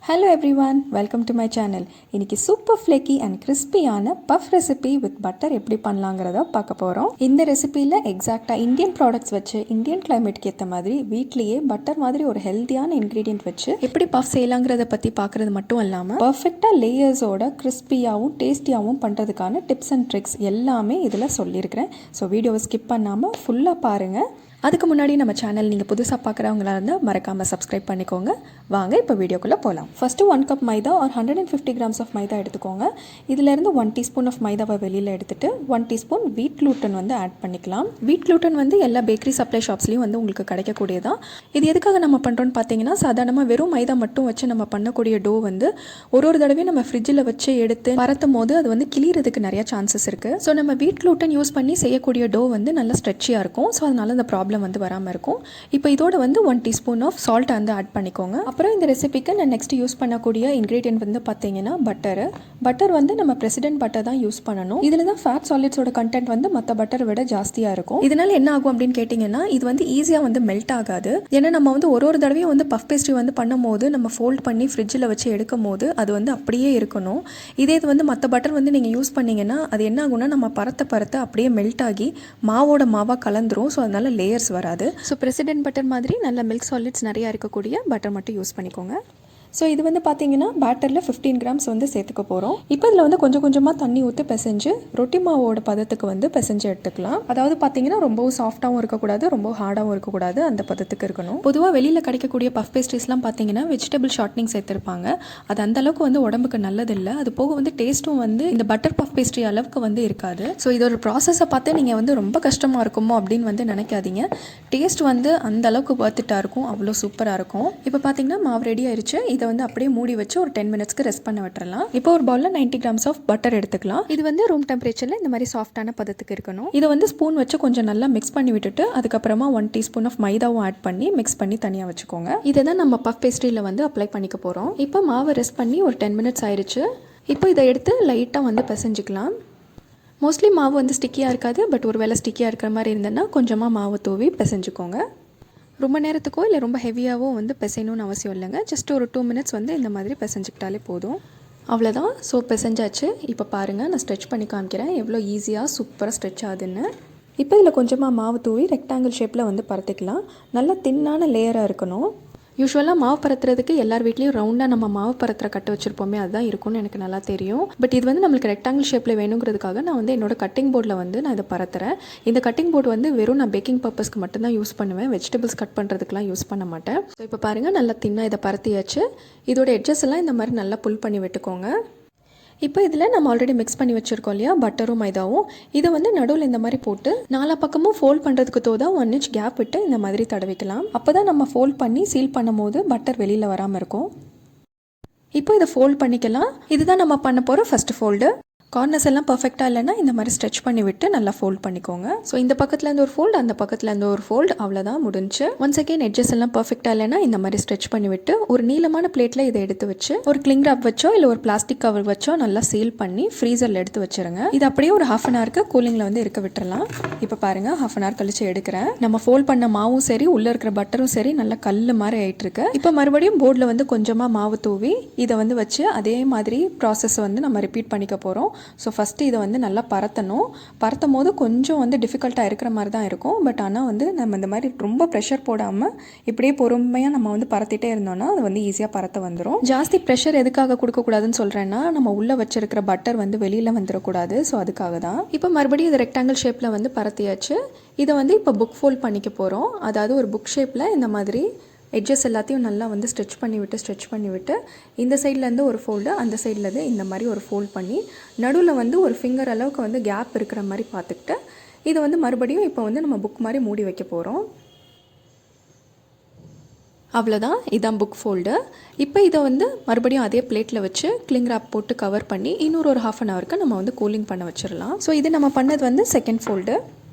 Hello everyone, welcome to my channel. இன்னைக்கு super flaky and கிறிஸ்பியான puff recipe with butter எப்படி பண்ணலாங்கிறத பார்க்க போகிறோம். இந்த ரெசிபியில் எக்ஸாக்டாக இந்தியன் ப்ராடக்ட்ஸ் வச்சு இந்தியன் கிளைமேட்க்கு ஏற்ற மாதிரி வீட்லேயே பட்டர் மாதிரி ஒரு ஹெல்த்தியான இன்க்ரீடியன்ட் வச்சு எப்படி பஃப் செய்யலாங்கிறத பற்றி பார்க்குறது மட்டும் இல்லாமல் பர்ஃபெக்டாக லேயர்ஸோட கிறிஸ்பியாகவும் டேஸ்டியாகவும் பண்ணுறதுக்கான டிப்ஸ் அண்ட் ட்ரிக்ஸ் எல்லாமே இதில் சொல்லியிருக்கிறேன். ஸோ வீடியோவை ஸ்கிப் பண்ணாமல் ஃபுல்லாக பாருங்கள். அதுக்கு முன்னாடி நம்ம சேனல் நீங்கள் புதுசாக பார்க்குறவங்களா இருந்தால் மறக்காமல் சப்ஸ்கிரைப் பண்ணிக்கோங்க. வாங்க இப்போ வீடியோக்குள்ளே போகலாம். ஃபஸ்ட்டு 1 கப் மைதா ஒரு 150 கிராம்ஸ் ஆஃப் மைதா எடுத்துக்கோங்க. இதிலேருந்து 1 டீஸ்பூன் ஆஃப் மைதாவை வெளியில் எடுத்துட்டு 1 டீஸ்பூன் வீட் க்ளூட்டன் வந்து ஆட் பண்ணிக்கலாம். வீட் க்ளூட்டன் வந்து எல்லா பேக்கரி சப்ளை ஷாப்ஸ்லையும் வந்து உங்களுக்கு கிடைக்கக்கூடியதான். இது எதுக்காக நம்ம பண்ணுறோன்னு பார்த்தீங்கன்னா, சாதாரணமாக வெறும் மைதா மட்டும் வச்சு நம்ம பண்ணக்கூடிய டோ வந்து ஒரு தடவையும் நம்ம ஃப்ரிட்ஜில் வச்சு எடுத்து பரத்தும் போது அது வந்து கிளியறதுக்கு நிறைய சான்சஸ் இருக்குது. ஸோ நம்ம வீட் க்ளூட்டன் யூஸ் பண்ணி செய்யக்கூடிய டோ வந்து நல்லா ஸ்ட்ரெச்சியாக இருக்கும். ஸோ அதனால அந்த ப்ராப்ளம் வந்து வராமல் இருக்கும். இப்போ இதோட வந்து 1 டீஸ்பூன் ஆஃப் சால்ட் வந்து ஆட் பண்ணிக்கோங்க. அப்புறம் இந்த ரெசிபிக்கு நான் நெக்ஸ்ட் யூஸ் பண்ணக்கூடிய இன்க்ரீடியன்ட் வந்து பார்த்தீங்கன்னா பட்டர் வந்து நம்ம பிரசிடென்ட் பட்டர் தான் யூஸ் பண்ணணும். இதில் தான் ஃபேட் சாலிட்ஸோட கண்டென்ட் வந்து மற்ற பட்டரை விட ஜாஸ்தியாக இருக்கும். இதனால என்ன ஆகும் அப்படின்னு கேட்டிங்கன்னா, இது வந்து ஈஸியாக வந்து மெல்ட் ஆகாது. ஏன்னா நம்ம வந்து ஒரு தடவையும் வந்து பஃப் பேஸ்ட்ரி வந்து பண்ணும் போது நம்ம ஃபோல்ட் பண்ணி ஃப்ரிட்ஜில் வச்சு எடுக்கும் போது அது வந்து அப்படியே இருக்கணும். இதே இது வந்து மற்ற பட்டர் வந்து நீங்கள் யூஸ் பண்ணிங்கன்னா அது என்ன ஆகும்னா, நம்ம பரத்த அப்படியே மெல்ட் ஆகி மாவோட மாவாக கலந்துரும். ஸோ அதனால லேயர்ஸ் வராது. ஸோ பிரசிடென்ட் பட்டர் மாதிரி நல்ல மில்க் சாலிட்ஸ் நிறையா இருக்கக்கூடிய பட்டர் மட்டும் யூஸ் பண்ணிக்கோங்க. ஸோ இது வந்து பார்த்தீங்கன்னா பேட்டரில் 15 கிராம்ஸ் வந்து சேர்த்துக்க போகிறோம். இப்போ இதில் வந்து கொஞ்சம் கொஞ்சமாக தண்ணி ஊற்றி பிசைஞ்சு ரொட்டி மாவோட பதத்துக்கு வந்து பிசைஞ்சு எடுத்துக்கலாம். அதாவது பார்த்தீங்கன்னா ரொம்பவும் சாஃப்டாகவும் இருக்கக்கூடாது, ரொம்ப ஹார்டாகவும் இருக்கக்கூடாது, அந்த பதத்துக்கு இருக்கணும். பொதுவாக வெளியில் கிடைக்கக்கூடிய பஃப் பேஸ்ட்ரிஸ்லாம் பார்த்தீங்கன்னா வெஜிடபிள் ஷார்ட்னிங் சேர்த்துருப்பாங்க. அது அந்த அளவுக்கு வந்து உடம்புக்கு நல்லதில்லை. அது போக வந்து டேஸ்ட்டும் வந்து இந்த பட்டர் பஃப் பேஸ்ட்ரி அளவுக்கு வந்து இருக்காது. ஸோ இதோட ப்ராசஸை பார்த்து நீங்கள் வந்து ரொம்ப கஷ்டமாக இருக்குமோ அப்படின்னு வந்து நினைக்காதீங்க. டேஸ்ட் வந்து அந்த அளவுக்கு வர்த்துட்டாக இருக்கும், அவ்வளோ சூப்பராக இருக்கும். இப்போ பார்த்தீங்கன்னா மாவு ரெடி ஆயிடுச்சு. இதை வந்து அப்படியே மூடி வச்சு ஒரு 10 மினிட்ஸ்க்கு ரெஸ்ட் பண்ண விட்டுறலாம். இப்போ ஒரு பவுலில் 90 கிராம்ஸ் ஆஃப் பட்டர் எடுத்துக்கலாம். இது வந்து ரூம் டெம்பரேச்சரில் இந்த மாதிரி சாஃப்டான பதத்துக்கு இருக்கணும். இதை வந்து ஸ்பூன் வச்சு கொஞ்சம் நல்லா மிக்ஸ் பண்ணி விட்டுட்டு அதுக்கப்புறமா 1 டீஸ்பூன் ஆஃப் மைதாவும் ஆட் பண்ணி மிக்ஸ் பண்ணி தனியாக வச்சுக்கோங்க. இதை தான் நம்ம பஃப் பேஸ்ட்ரியில் வந்து அப்ளை பண்ணிக்க போகிறோம். இப்போ மாவை ரெஸ்ட் பண்ணி ஒரு 10 மினிட்ஸ் ஆயிடுச்சு. இப்போ இதை எடுத்து லைட்டாக வந்து பிசைஞ்சிக்கலாம். மோஸ்ட்லி மாவு வந்து ஸ்டிக்கியாக இருக்காது. பட் ஒரு வேளை ஸ்டிக்கியாக இருக்கிற மாதிரி இருந்ததுன்னா கொஞ்சமாக மாவு தூவி பிசைஞ்சுக்கோங்க. ரொம்ப நேரத்துக்கோ இல்லை ரொம்ப ஹெவியாகவோ வந்து பிசையணும்னு அவசியம் இல்லைங்க. ஜஸ்ட் ஒரு 2 மினிட்ஸ் வந்து இந்த மாதிரி பிசைஞ்சிக்கிட்டாலே போதும். அவ்வளோதான். ஸோ பிசைஞ்சாச்சு. இப்போ பாருங்கள், நான் ஸ்ட்ரெச் பண்ணி காமிக்கிறேன் எவ்வளோ ஈஸியாக சூப்பராக ஸ்ட்ரெச் ஆகுதுன்னு. இப்போ இதில் கொஞ்சமாக மாவு தூவி ரெக்டாங்கிள் ஷேப்பில் வந்து பரத்திக்கலாம். நல்லா தின்னான லேயராக இருக்கணும். யூஸ்வலாக மாவு பரத்துறதுக்கு எல்லார் வீட்லேயும் ரவுண்டாக நம்ம மாவு பரத்துற கட்டு வச்சுருப்போமே, அதுதான் இருக்கும்னு எனக்கு நல்லா தெரியும். பட் இது வந்து நம்மளுக்கு ரெக்டாங்கிள் ஷேப்பில் வேணுங்கிறதுக்காக நான் வந்து என்னோட கட்டிங் போர்டில் வந்து நான் இதை பரத்துறேன். இந்த கட்டிங் போர்டு வந்து வெறும் நான் பேக்கிங் பர்பஸ்க்கு மட்டும்தான் யூஸ் பண்ணுவேன். வெஜிடபிள்ஸ் கட் பண்ணுறதுக்குலாம் யூஸ் பண்ண மாட்டேன். ஸோ இப்போ பாருங்கள், நல்லா தின்னாக இதை பரத்தியாச்சு. இதோட எட்ஜஸ் எல்லாம் இந்த மாதிரி நல்லா புல் பண்ணி விட்டுக்கோங்க. இப்போ இதில் நம்ம ஆல்ரெடி மிக்ஸ் பண்ணி வச்சுருக்கோம் இல்லையா, பட்டரும் மைதாவும். இதை வந்து நடுவில் இந்த மாதிரி போட்டு 4 பக்கமும் ஃபோல்ட் பண்ணுறதுக்கு தோதா 1 இன்ச் கேப் விட்டு இந்த மாதிரி தடவிக்கலாம். அப்போ தான் நம்ம ஃபோல்ட் பண்ணி சீல் பண்ணும் போது பட்டர் வெளியில் வராமல் இருக்கும். இப்போ இதை ஃபோல்ட் பண்ணிக்கலாம். இதுதான் நம்ம பண்ண போகிற ஃபஸ்ட்டு ஃபோல்டு. கார்னர்ஸ் எல்லாம் பர்ஃபெக்டாக இல்லைன்னா இந்த மாதிரி ஸ்ட்ரெச் பண்ணி விட்டு நல்லா ஃபோல்ட் பண்ணிக்கோங்க. ஸோ இந்த பக்கத்துலேருந்து ஒரு ஃபோல்டு, அந்த பக்கத்துலேருந்து ஒரு ஃபோல்டு, அவ்வளோதான் முடிஞ்சு. ஒன்ஸ் அகேன் எட்ஜஸ் எல்லாம் பர்ஃபெக்டாக இல்லைன்னா இந்த மாதிரி ஸ்ட்ரெச் பண்ணி விட்டு ஒரு நீளமான பிளேட்டில் இதை எடுத்து வச்சு ஒரு கிளிங் ராப் வச்சோ இல்லை ஒரு பிளாஸ்டிக் கவர் வச்சோ நல்லா சீல் பண்ணி ஃப்ரீசரில் எடுத்து வச்சுருங்க. இது அப்படியே ஒரு 1/2 அன் ஹவருக்கு கூலிங்கில் வந்து இருக்க விட்டுறலாம். இப்போ பாருங்கள், 1/2 அன் ஹவர் கழிச்சு எடுக்கிறேன். நம்ம ஃபோல்ட் பண்ண மாவும் சரி, உள்ளே இருக்கிற பட்டரும் சரி, நல்லா கல் மாதிரி ஆகிட்டுருக்கு. இப்போ மறுபடியும் போர்டில் வந்து கொஞ்சமாக மாவு தூவி இதை வந்து வச்சு அதே மாதிரி ப்ராசஸ் வந்து நம்ம ரிப்பீட் பண்ணிக்க போகிறோம். ஸோ ஃபஸ்ட்டு இதை வந்து நல்லா பரத்தும் போது கொஞ்சம் வந்து டிஃபிகல்ட்டாக இருக்கிற மாதிரி தான் இருக்கும். பட் ஆனால் வந்து நம்ம இந்த மாதிரி ரொம்ப ப்ரெஷர் போடாமல் இப்படியே பொறுமையாக நம்ம வந்து பரத்திட்டே இருந்தோம்னா அது வந்து ஈஸியாக பரத்த வந்துடும். ஜாஸ்தி ப்ரெஷர் எதுக்காக கொடுக்கக்கூடாதுன்னு சொல்கிறேன்னா, நம்ம உள்ளே வச்சிருக்கிற பட்டர் வந்து வெளியில் வந்துடக்கூடாது. ஸோ அதுக்காக தான். இப்போ மறுபடியும் இது ரெக்டாங்கிள் ஷேப்பில் வந்து பரத்தியாச்சு. இதை வந்து இப்போ புக் ஃபோல்ட் பண்ணிக்க போகிறோம். அதாவது ஒரு புக் ஷேப்பில் இந்த மாதிரி எட்ஜஸ் எல்லாத்தையும் நல்லா வந்து ஸ்ட்ரெச் பண்ணி விட்டு இந்த சைட்லேருந்து ஒரு ஃபோல்டு, அந்த சைட்லேருந்து இந்த மாதிரி ஒரு ஃபோல்ட் பண்ணி நடுவில் வந்து ஒரு ஃபிங்கர் அளவுக்கு வந்து கேப் இருக்கிற மாதிரி பார்த்துக்கிட்டு இதை வந்து மறுபடியும் இப்போ வந்து நம்ம புக் மாதிரி மூடி வைக்க போகிறோம். அவ்வளோதான், இதுதான் புக் ஃபோல்டு. இப்போ இதை வந்து மறுபடியும் அதே பிளேட்டில் வச்சு கிளிங் ராப் போட்டு கவர் பண்ணி இன்னொரு 1/2 அன் ஹவருக்கு நம்ம வந்து கூலிங் பண்ண வச்சிடலாம். ஸோ இது நம்ம பண்ணது வந்து செகண்ட் ஃபோல்டு.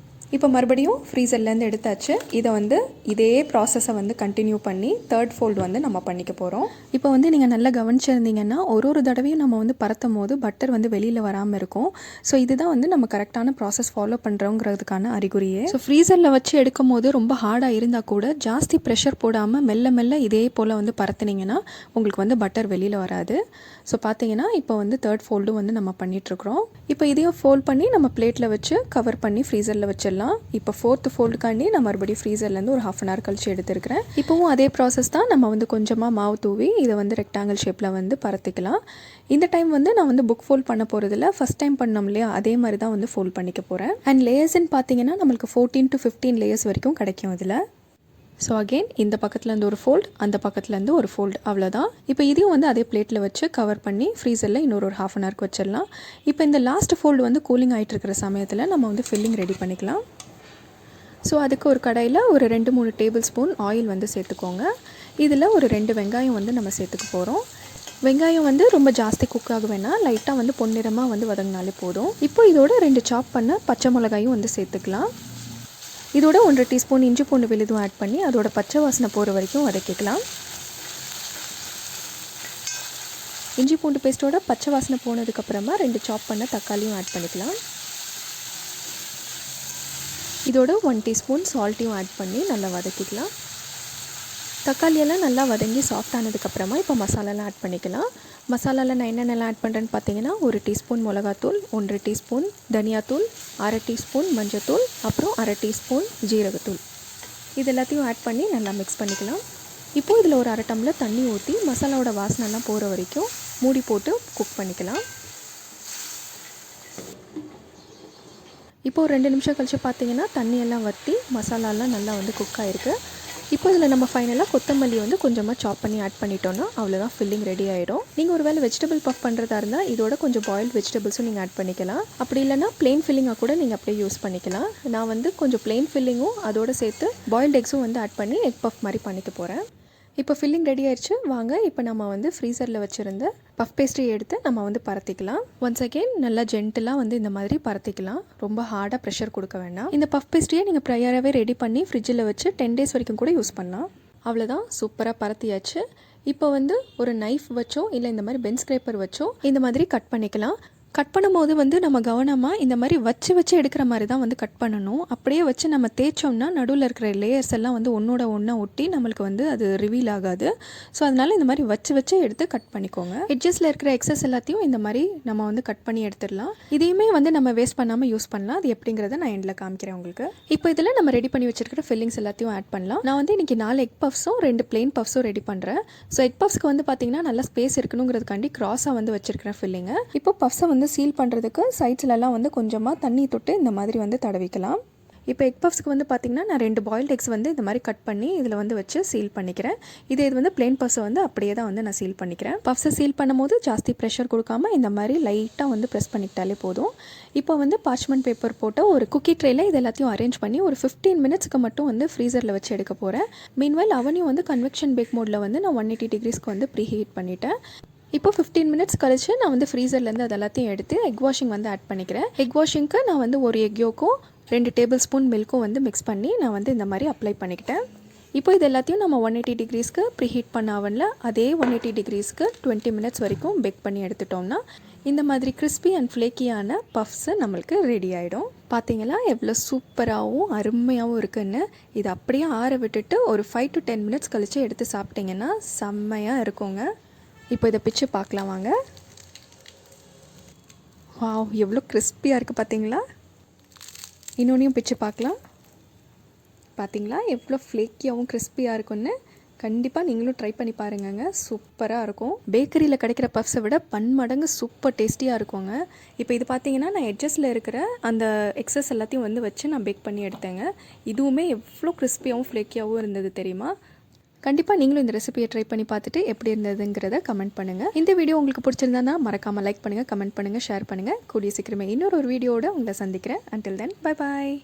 இப்போ மறுபடியும் ஃப்ரீசர்லேருந்து எடுத்தாச்சு. இதை வந்து இதே ப்ராசஸை வந்து கண்டினியூ பண்ணி தேர்ட் ஃபோல்டு வந்து நம்ம பண்ணிக்க போகிறோம். இப்போ வந்து நீங்கள் நல்லா கவனிச்சிருந்தீங்கன்னா ஒரு தடவையும் நம்ம வந்து பரத்தும் போது பட்டர் வந்து வெளியில் வராமல் இருக்கும். ஸோ இதுதான் வந்து நம்ம கரெக்டான ப்ராசஸ் ஃபாலோ பண்ணுறோங்கிறதுக்கான அறிகுறியே. ஸோ ஃப்ரீசரில் வச்சு எடுக்கும் போது ரொம்ப ஹார்டாக இருந்தால் கூட ஜாஸ்தி ப்ரெஷர் போடாமல் மெல்ல மெல்ல இதே போல் வந்து பரத்துனீங்கன்னா உங்களுக்கு வந்து பட்டர் வெளியில் வராது. ஸோ பார்த்தீங்கன்னா இப்போ வந்து தேர்ட் ஃபோல்டும் வந்து நம்ம பண்ணிகிட்ருக்குறோம். இப்போ இதையும் ஃபோல்ட் பண்ணி நம்ம பிளேட்டில் வச்சு கவர் பண்ணி ஃப்ரீசரில் வச்சிடலாம். இப்போ ஃபோர்த்து ஃபோல்டுக்காண்டி நான் மறுபடியும் ஃப்ரீசர்லேருந்து ஒரு 1/2 hour கழிச்சு எடுத்துருக்கிறேன். இப்போவும் அதே ப்ராசஸ் தான். நம்ம வந்து கொஞ்சமாக மாவு தூவி இதை வந்து ரெக்டாங்கிள் ஷேப்பில் வந்து பரத்திக்கலாம். இந்த டைம் வந்து நான் வந்து புக் ஃபோல்ட் பண்ண போகிறதில்ல, ஃபஸ்ட் டைம் பண்ணோம் இல்லையா அதே மாதிரி தான் வந்து ஃபோல்ட் பண்ணிக்க போகிறேன். அண்ட் லேயர்ஸ்ன்னு பார்த்தீங்கன்னா நம்மளுக்கு 14 to 15 லேயர்ஸ் வரைக்கும் கிடைக்கும் இதில். ஸோ அகெயின் இந்த பக்கத்துலேருந்து ஒரு ஃபோல்டு, அந்த பக்கத்துலேருந்து ஒரு ஃபோல்டு, அவ்வளோதான். இப்போ இதையும் வந்து அதே பிளேட்டில் வச்சு கவர் பண்ணி ஃப்ரீசரில் இன்னொரு 1/2 hour வச்சிடலாம். இப்போ இந்த லாஸ்ட் ஃபோல்டு வந்து கூலிங் ஆகிட்டு இருக்கிற சமயத்தில் நம்ம வந்து ஃபில்லிங் ரெடி பண்ணிக்கலாம். ஸோ அதுக்கு ஒரு கடாயில் ஒரு 2-3 டேபிள் ஸ்பூன் ஆயில் வந்து சேர்த்துக்கோங்க. இதில் ஒரு 2 வெங்காயம் வந்து நம்ம சேர்த்துக்க போகிறோம். வெங்காயம் வந்து ரொம்ப ஜாஸ்தி குக் ஆக வேணாம், லைட்டாக வந்து பொன்னிறமாக வந்து வதங்கினாலே போதும். இப்போ இதோட 2 சாப் பண்ண பச்சை மிளகாயும் வந்து சேர்த்துக்கலாம். இதோட 1 டீஸ்பூன் இஞ்சி பூண்டு விழுதும் ஆட் பண்ணி அதோட பச்சை வாசனை போகிற வரைக்கும் வதக்கிக்கலாம். இஞ்சி பூண்டு பேஸ்ட்டோட பச்சை வாசனை போனதுக்கப்புறமா 2 சாப் பண்ண தக்காளியும் ஆட் பண்ணிக்கலாம். இதோட 1 டீஸ்பூன் சால்ட்டையும் ஆட் பண்ணி நல்லா வதக்கிக்கலாம். தக்காளியெல்லாம் நல்லா வதங்கி சாஃப்ட் ஆனதுக்கப்புறமா இப்போ மசாலாலாம் ஆட் பண்ணிக்கலாம். மசாலாவில் நான் என்னென்னலாம் ஆட் பண்ணுறேன்னு பார்த்தீங்கன்னா 1 டீஸ்பூன் மிளகாத்தூள், 1 டீஸ்பூன் தனியாத்தூள், 1/2 டீஸ்பூன் மஞ்சத்தூள், அப்புறம் 1/2 டீஸ்பூன் ஜீரகத்தூள், இது எல்லாத்தையும் ஆட் பண்ணி நல்லா மிக்ஸ் பண்ணிக்கலாம். இப்போது இதில் ஒரு 1/2 டம்ளர் தண்ணி ஊற்றி மசாலாவோட வாசனைலாம் போகிற வரைக்கும் மூடி போட்டு குக் பண்ணிக்கலாம். இப்போது 2 நிமிஷம் கழிச்சு பார்த்தீங்கன்னா தண்ணியெல்லாம் வற்றி மசாலாலாம் நல்லா வந்து குக் ஆகிருக்கு. இப்போ இதில் நம்ம ஃபைனலாக கொத்தமல்லி வந்து கொஞ்சமாக சாப் பண்ணி ஆட் பண்ணிட்டோன்னா அவ்வளோதான், ஃபில்லிங் ரெடி ஆகிடும். நீங்கள் ஒரு வேளை வெஜிடபிள் பஃப் பண்ணுறதா இருந்தால் இதோட கொஞ்சம் பாயில்டு வெஜிடபிள்ஸும் நீங்கள் ஆட் பண்ணிக்கலாம். அப்படி இல்லைனா பிளெயின் ஃபில்லிங்காக கூட நீங்கள் அப்படியே யூஸ் பண்ணிக்கலாம். நான் வந்து கொஞ்சம் பிளெயின் ஃபில்லிங்கும் அதோடு சேர்த்து பாயில்டு எக்ஸும் வந்து ஆட் பண்ணி எக் பஃப் மாதிரி பண்ணிக்க போகிறேன். இப்போ ஃபில்லிங் ரெடி ஆயிடுச்சு. வாங்க இப்போ நம்ம வந்து ஃப்ரீசரில் வச்சுருந்த பஃப் பேஸ்ட்ரி எடுத்து நம்ம வந்து பரத்திக்கலாம். ஒன்ஸ் அகெயின் நல்லா ஜென்டிலாக வந்து இந்த மாதிரி பரத்திக்கலாம். ரொம்ப ஹார்டாக ப்ரெஷர் கொடுக்க வேண்டாம். இந்த பஃப் பேஸ்ட்ரியை நீங்கள் ப்ரையராகவே ரெடி பண்ணி ஃப்ரிட்ஜில் வச்சு 10 days வரைக்கும் கூட யூஸ் பண்ணலாம். அவ்வளோதான், சூப்பராக பரத்தியாச்சு. இப்போ வந்து ஒரு நைஃப் வச்சோ இல்லை இந்த மாதிரி பென் ஸ்க்ரேப்பர் வச்சோ இந்த மாதிரி கட் பண்ணிக்கலாம். கட் பண்ணும்போது வந்து நம்ம கவனமாக இந்த மாதிரி வச்சு எடுக்கிற மாதிரி தான் வந்து கட் பண்ணணும். அப்படியே வச்சு நம்ம தேய்ச்சோம்னா நடுவில் இருக்கிற லேயர்ஸ் எல்லாம் வந்து ஒன்றோட ஒன்றா ஒட்டி நம்மளுக்கு வந்து அது ரிவீல் ஆகாது. ஸோ அதனால் இந்த மாதிரி வச்சு எடுத்து கட் பண்ணிக்கோங்க. எட்ஜஸில் இருக்கிற எக்ஸஸ் எல்லாத்தையும் இந்த மாதிரி நம்ம வந்து கட் பண்ணி எடுத்துடலாம். இதையுமே வந்து நம்ம வேஸ்ட் பண்ணாமல் யூஸ் பண்ணலாம். அது எப்படிங்கிறத நான் எண்டில் காமிக்கிறேன் உங்களுக்கு. இப்போ இதில் நம்ம ரெடி பண்ணி வச்சிருக்கிற ஃபில்லிங்ஸ் எல்லாத்தையும் ஆட் பண்ணலாம். நான் வந்து இன்றைக்கி 4 எக் பஃப்ஸும் 2 பிளெயின் பஃப்ஸும் ரெடி பண்ணுறேன். ஸோ எக் பஃப்ஸ்க்கு வந்து பார்த்திங்கன்னா நல்லா ஸ்பேஸ் இருக்கணுங்கிறதுக்காண்டி க்ராஸாக வந்து வச்சிருக்கிறேன் ஃபில்லிங்கை. இப்போ பஃப்ஸை வந்து சீல் பண்ணுறதுக்கு சைட்ஸ்லலாம் வந்து கொஞ்சமாக தண்ணி தொட்டு இந்த மாதிரி வந்து தடவிக்கலாம். இப்போ எக் பஃப்ஸ்க்கு வந்து பார்த்திங்கன்னா நான் 2 பாயில்டு எக்ஸ் வந்து இந்த மாதிரி கட் பண்ணி இதில் வந்து வச்சு சீல் பண்ணிக்கிறேன். இது வந்து பிளெயின் பஃப்ஸை வந்து அப்படியே தான் வந்து நான் சீல் பண்ணிக்கிறேன். பஃப்ஸை சீல் பண்ணும்போது ஜாஸ்தி ப்ரெஷர் கொடுக்காம இந்த மாதிரி லைட்டாக வந்து ப்ரெஸ் பண்ணிக்கிட்டாலே போதும். இப்போ வந்து பார்ச்மெண்ட் பேப்பர் போட்டு ஒரு குக்கி ட்ரேயில் இது எல்லாத்தையும் அரேஞ்ச் பண்ணி ஒரு 15 minutesக்கு மட்டும் வந்து ஃப்ரீசரில் வச்சு எடுக்க போகிறேன். மீன்வைல் அவனையும் வந்து கன்வெக்ஷன் பேக் மோடில் வந்து நான் 180 degreesக்கு வந்து ப்ரீ ஹீட் பண்ணிட்டேன். இப்போ 15 minutes கழிச்சு நான் வந்து ஃப்ரீசர்லேருந்து அது எல்லாத்தையும் எடுத்து எக் வாஷிங் வந்து ஆட் பண்ணிக்கிறேன். எக் வாஷிங்க்கு நான் வந்து ஒரு எக் யோக்கும் 2 டேபிள் ஸ்பூன் மில்க்கும் வந்து மிக்ஸ் பண்ணி நான் வந்து இந்த மாதிரி அப்ளை பண்ணிக்கிட்டேன். இப்போ இது எல்லாத்தையும் நம்ம 180 degreesக்கு ப்ரீ ஹீட் பண்ண அவனில் அதே 180 degreesக்கு 20 minutes வரைக்கும் பேக் பண்ணி எடுத்துட்டோம்னா இந்த மாதிரி கிறிஸ்பி அண்ட் ஃப்ளேக்கியான பஃப்ஸு நம்மளுக்கு ரெடி ஆகிடும். பார்த்தீங்களா எவ்வளோ சூப்பராகவும் அருமையாகவும் இருக்குன்னு. இது அப்படியே ஆற விட்டுட்டு ஒரு 5 to 10 minutes கழித்து எடுத்து சாப்பிட்டிங்கன்னா செம்மையாக இருக்குங்க. இப்போ இதை பிச்சு பார்க்கலாம் வாங்க. வாவ், எவ்வளோ கிறிஸ்பியாக இருக்குது பார்த்தீங்களா. இன்னொன்றையும் பிச்சு பார்க்கலாம். பார்த்தீங்களா எவ்வளோ ஃப்ளேக்கியாகவும் கிறிஸ்பியாக இருக்குன்னு. கண்டிப்பாக நீங்களும் ட்ரை பண்ணி பாருங்கங்க, சூப்பராக இருக்கும். பேக்கரியில் கிடைக்கிற பஃப்ஸை விட பன்மடங்கு சூப்பர் டேஸ்டியாக இருக்குங்க. இப்போ இது பார்த்தீங்கன்னா நான் எட்ஜஸில் இருக்கிற அந்த எக்ஸஸ் எல்லாத்தையும் வந்து வச்சு நான் பேக் பண்ணி எடுத்தேங்க. இதுவுமே எவ்வளோ கிறிஸ்பியாகவும் ஃப்ளேக்கியாகவும் இருந்தது தெரியுமா. கண்டிப்பாக நீங்களும் இந்த ரெசிபியை ட்ரை பண்ணி பார்த்துட்டு எப்படி இருந்ததுங்கிறத கமெண்ட் பண்ணுங்கள். இந்த வீடியோ உங்களுக்கு பிடிச்சிருந்தா மறக்காமல் லைக் பண்ணுங்கள், கமெண்ட் பண்ணுங்கள், ஷேர் பண்ணுங்கள். கூடிய சீக்கிரமே இன்னொரு வீடியோவோட உங்களை சந்திக்கிறேன். Until then bye bye.